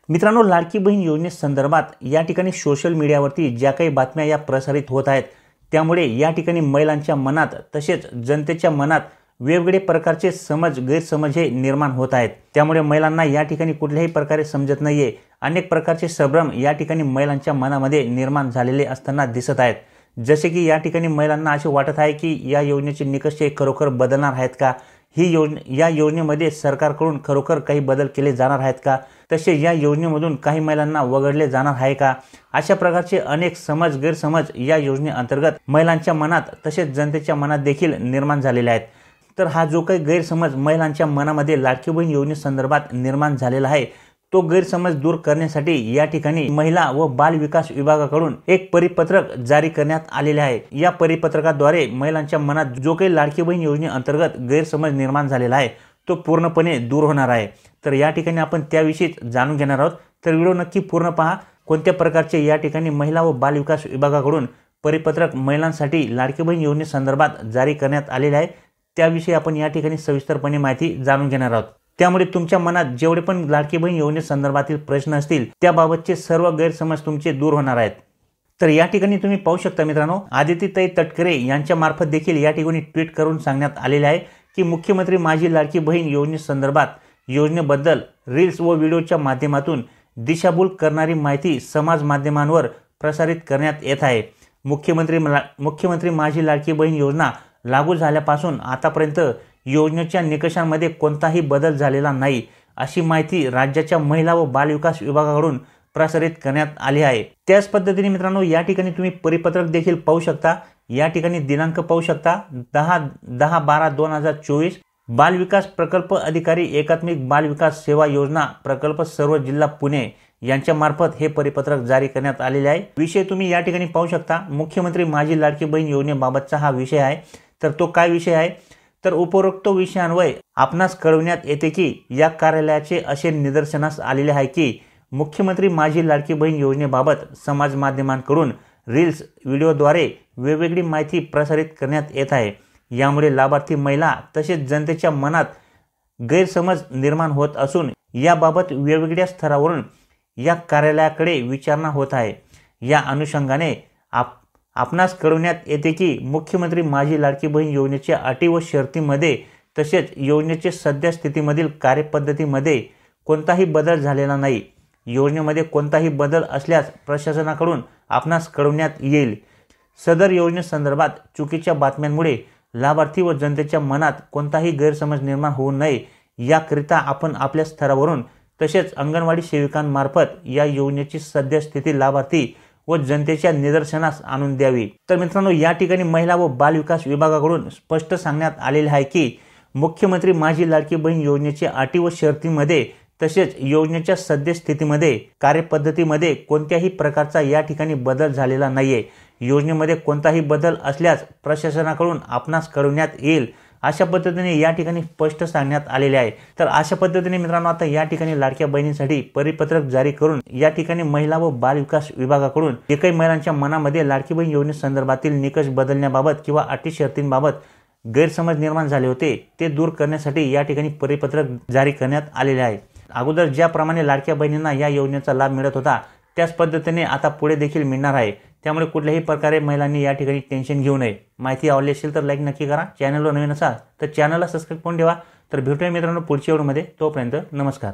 मित्रांनो, लाडकी बहीण योजनेसंदर्भात या ठिकाणी सोशल मीडियावरती ज्या काही बातम्या या प्रसारित होत आहेत त्यामुळे या ठिकाणी महिलांच्या मनात तसेच जनतेच्या मनात वेगवेगळे प्रकारचे गैरसमज हे निर्माण होत आहेत। त्यामुळे महिलांना या ठिकाणी कुठल्याही प्रकारे समजत नाहीये। अनेक प्रकारचे संभ्रम या ठिकाणी महिलांच्या मनामध्ये निर्माण झालेले असताना दिसत आहेत। जसे की या ठिकाणी महिलांना असे वाटत आहे की या योजनेचे निकष खरोखर बदलणार आहेत का, या योजनेमध्ये सरकारकडून खरोखर काही बदल केले जाणार आहेत का, तसे या योजनेमधून काही महिलांना वगळले जाणार आहे का, अशा प्रकारचे अनेक गैरसमज या योजनेअंतर्गत महिलांच्या मनात तसेच जनतेच्या मनात देखील निर्माण झालेले आहेत। तर हा जो काही गैरसमज महिलांच्या मनामध्ये लाडकी बहीण योजनेसंदर्भात निर्माण झालेला आहे तो गैरसमज दूर करण्यासाठी या ठिकाणी महिला व बाल विकास विभागाकडून एक परिपत्रक जारी करण्यात आलेले आहे। या परिपत्रकाद्वारे महिलांच्या मनात जो काही लाडकी बहीण योजनेअंतर्गत गैरसमज निर्माण झालेला आहे तो पूर्णपणे दूर होणार आहे। तर या ठिकाणी आपण त्याविषयी जाणून घेणार आहोत। तर व्हिडिओ नक्की पूर्ण पहा। कोणत्या प्रकारचे या ठिकाणी महिला व बाल विकास विभागाकडून परिपत्रक महिलांसाठी लाडकी बहीण योजनेसंदर्भात जारी करण्यात आलेले आहे त्याविषयी आपण या ठिकाणी सविस्तरपणे माहिती जाणून घेणार आहोत। त्यामुळे तुमच्या मनात जेवढे पण लाडकी बहीण योजनेसंदर्भातील प्रश्न असतील त्याबाबतचे सर्व गैरसमज तुमचे दूर होणार आहेत। तर या ठिकाणी तुम्ही पाहू शकता मित्रांनो, आदितीताई तटकरे यांच्या मार्फत देखील या ठिकाणी ट्विट करून सांगण्यात आलेले आहे की मुख्यमंत्री माझी लाडकी बहीण योजनेसंदर्भात योजनेबद्दल रील्स व व्हिडिओच्या माध्यमातून दिशाभूल करणारी माहिती समाज माध्यमांवर प्रसारित करण्यात येत आहे। मुख्यमंत्री माझी लाडकी बहीण योजना लागू झाल्यापासून आतापर्यंत योजनेच्या निकषांमध्ये कोणताही बदल झालेला नाही अशी माहिती राज्याच्या महिला व बाल विकास विभागाकडून प्रसारित करण्यात आली आहे। त्याच पद्धतीने मित्रांनो या ठिकाणी तुम्ही परिपत्रक देखील पाहू शकता। या ठिकाणी दिनांक पाहू शकता 10/12/2024 बाल विकास प्रकल्प अधिकारी एकात्मिक बाल विकास सेवा योजना प्रकल्प सर्व जिल्हा पुणे यांच्या मार्फत हे परिपत्रक जारी करण्यात आलेले आहे। विषय तुम्ही या ठिकाणी पाहू शकता। मुख्यमंत्री माझी लाडकी बहीण योजनेबाबतचा हा विषय आहे। तर तो काय विषय आहे, तर उपरोक्त विषयान्वये आपणास कळविण्यात येते की या कार्यालयाचे असे निदर्शनास आलेले आहे की मुख्यमंत्री माझी लाडकी बहीण योजनेबाबत समाज माध्यमांकडून रील्स व्हिडिओद्वारे वेगवेगळी माहिती प्रसारित करण्यात येत आहे। यामुळे लाभार्थी महिला तसेच जनतेच्या मनात गैरसमज निर्माण होत असून याबाबत वेगवेगळ्या स्तरावरून या कार्यालयाकडे विचारणा होत आहे। या अनुषंगाने आपणास कळविण्यात येते की मुख्यमंत्री माझी लाडकी बहीण योजनेच्या अटी व शर्तीमध्ये तसेच योजनेचे सध्या स्थितीमधील कार्यपद्धतीमध्ये कोणताही बदल झालेला नाही। योजनेमध्ये कोणताही बदल असल्यास प्रशासनाकडून आपणास कळविण्यात येईल। सदर योजनेसंदर्भात चुकीच्या बातम्यांमुळे लाभार्थी व जनतेच्या मनात कोणताही गैरसमज निर्माण होऊ नये याकरिता आपण आपल्या स्तरावरून तसेच अंगणवाडी सेविकांमार्फत या योजनेची सध्या स्थिती लाभार्थी व जनतेच्या निदर्शनास आणून द्यावी। तर मित्रांनो या ठिकाणी महिला व बाल विकास विभागाकडून स्पष्ट सांगण्यात आलेले आहे की मुख्यमंत्री माझी लाडकी बहीण योजनेच्या अटी व शर्तीमध्ये तसेच योजनेच्या सद्य स्थितीमध्ये कार्यपद्धतीमध्ये कोणत्याही प्रकारचा या ठिकाणी बदल झालेला नाहीये। योजनेमध्ये कोणताही बदल असल्यास प्रशासनाकडून आपणास कळविण्यात येईल अशा पद्धतीने या ठिकाणी स्पष्ट सांगण्यात आलेले आहे। तर अशा पद्धतीने मित्रांनो आता या ठिकाणी लाडक्या बहिणींसाठी परिपत्रक जारी करून या ठिकाणी महिला व बाल विकास विभागाकडून जे काही महिलांच्या मनामध्ये लाडकी बहीण योजनेसंदर्भातील निकष बदलण्याबाबत किंवा अटी शर्तींबाबत गैरसमज निर्माण झाले होते ते दूर करण्यासाठी या ठिकाणी परिपत्रक जारी करण्यात आलेले आहे। अगोदर ज्याप्रमाणे लाडक्या बहिणींना या योजनेचा लाभ मिळत होता त्याच पद्धतीने आता पुढे देखील मिळणार आहे। त्यामुळे कुठल्याही प्रकारे महिलांनी या ठिकाणी टेन्शन घेऊ नये। माहिती आवडली असेल तर लाईक नक्की करा। चॅनलवर नवीन असाल तर चॅनलला सबस्क्राईब करून ठेवा। तर भेटूया मित्रांनो पुढच्या व्हिडिओमध्ये। तोपर्यंत नमस्कार।